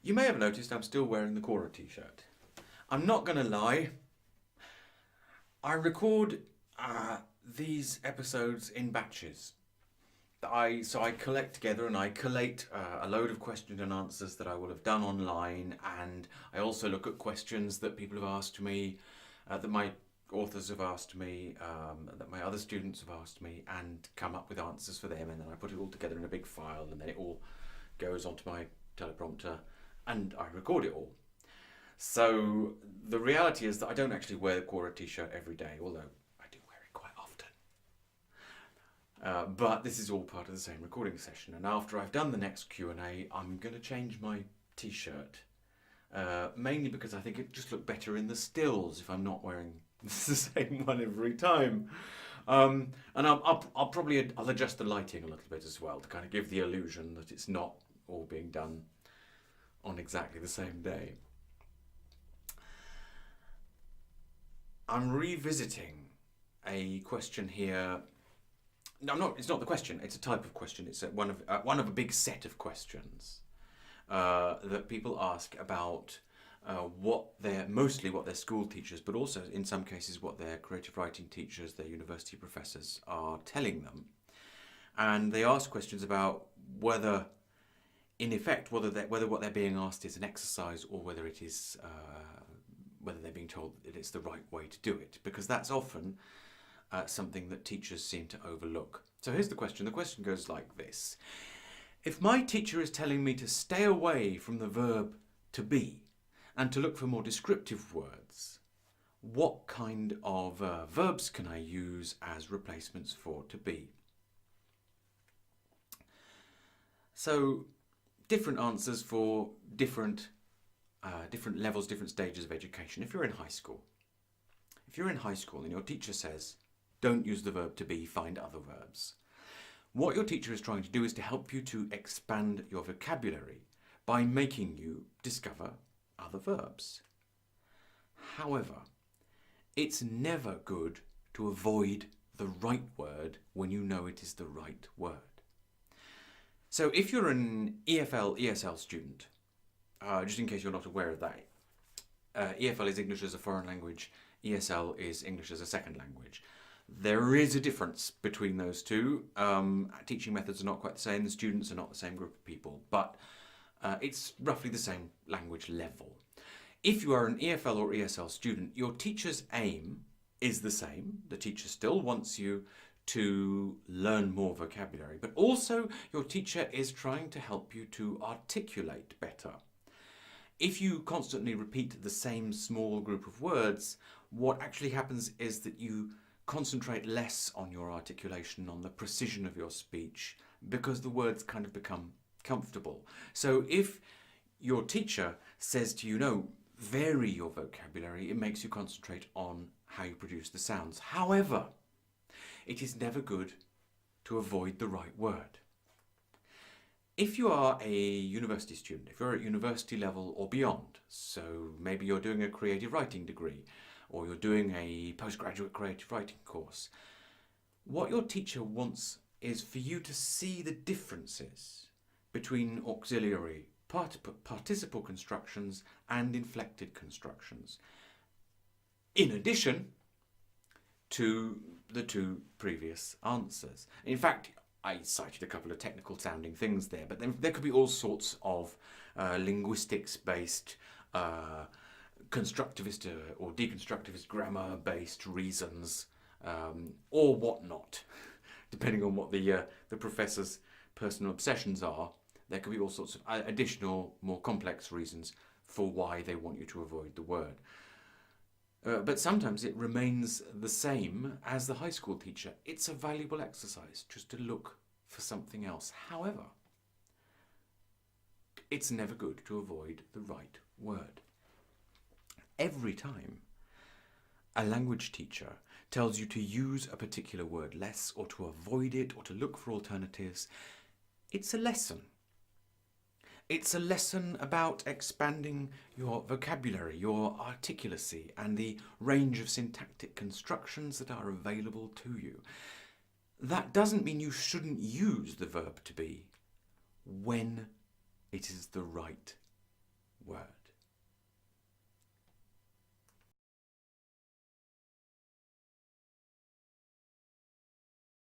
You may have noticed I'm still wearing the Quora t-shirt. I'm not going to lie, I record these episodes in batches. So I collect together and I collate a load of questions and answers that I will have done online, and I also look at questions that people have asked me, that my authors have asked me, that my other students have asked me, and come up with answers for them, and then I put it all together in a big file, and then it all goes onto my teleprompter and I record it all. So the reality is that I don't actually wear the Quora t-shirt every day, although I do wear it quite often. But this is all part of the same recording session, and after I've done the next Q&A, I'm going to change my t-shirt. Mainly because I think it just look better in the stills if I'm not wearing the same one every time. And I'll probably adjust the lighting a little bit as well to kind of give the illusion that it's not all being done on exactly the same day. I'm revisiting a question here. No, it's not the question. It's a type of question. It's one of a big set of questions that people ask about mostly what their school teachers, but also in some cases what their creative writing teachers, their university professors are telling them. And they ask questions about whether, in effect, whether what they're being asked is an exercise or whether it is whether they're being told that it's the right way to do it, because that's often something that teachers seem to overlook. So here's the question. The question goes like this. If my teacher is telling me to stay away from the verb to be and to look for more descriptive words, what kind of verbs can I use as replacements for to be? So different answers for different levels, different stages of education. If you're in high school and your teacher says, don't use the verb to be, find other verbs. What your teacher is trying to do is to help you to expand your vocabulary by making you discover other verbs. However, it's never good to avoid the right word when you know it is the right word. So if you're an EFL, ESL student, just in case you're not aware of that, EFL is English as a foreign language, ESL is English as a second language. There is a difference between those two. Teaching methods are not quite the same, the students are not the same group of people, but it's roughly the same language level. If you are an EFL or ESL student, your teacher's aim is the same. The teacher still wants you to learn more vocabulary, but also your teacher is trying to help you to articulate better. If you constantly repeat the same small group of words, what actually happens is that you concentrate less on your articulation, on the precision of your speech, because the words kind of become comfortable. So if your teacher says to you, no, vary your vocabulary, it makes you concentrate on how you produce the sounds. However, it is never good to avoid the right word. If you are a university student, if you're at university level or beyond, so maybe you're doing a creative writing degree or you're doing a postgraduate creative writing course, what your teacher wants is for you to see the differences between auxiliary, participle constructions and inflected constructions, in addition to the two previous answers. In fact, I cited a couple of technical sounding things there, but then there could be all sorts of linguistics-based, constructivist or deconstructivist grammar-based reasons, or whatnot, depending on what the professor's personal obsessions are. There could be all sorts of additional, more complex reasons for why they want you to avoid the word. But sometimes it remains the same as the high school teacher. It's a valuable exercise just to look for something else. However, it's never good to avoid the right word. Every time a language teacher tells you to use a particular word less or to avoid it or to look for alternatives, it's a lesson. It's a lesson about expanding your vocabulary, your articulacy, and the range of syntactic constructions that are available to you. That doesn't mean you shouldn't use the verb to be when it is the right word.